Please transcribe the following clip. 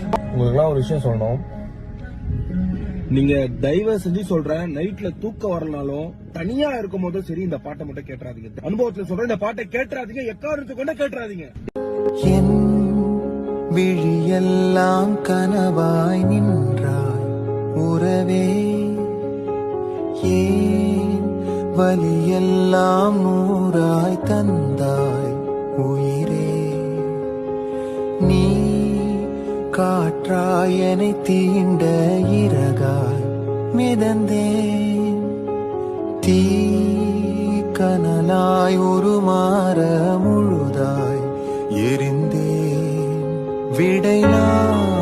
உங்களுக்குலாம் ஒரு விஷயம் சொல்லணும். நீங்க தயவு செஞ்சு சொல்றேன், நைட்ல தூக்கம் வரலனாலும் தனியா இருக்கும் போதும் சரி இந்த பாட்டை மட்டும் கேட்டுறாதீங்க. அனுபவத்துல சொல்றேன், இந்த பாட்டை கேட்டுறாதீங்க, எக்காரணத்தை கொண்ட கேட்டுறாதீங்க. என் விழியெல்லாம் கனவாய் நின்றாய் உறவே, ஏன் வலியெல்லாம் நூறாய் தந்தாய் உயிரே, நீ காற்றாய் என்னை தீண்ட இறகாய் மிதந்தேன், தீ கனலாய் உருமாற முழுதாய் எரிந்தேன், விடை நான்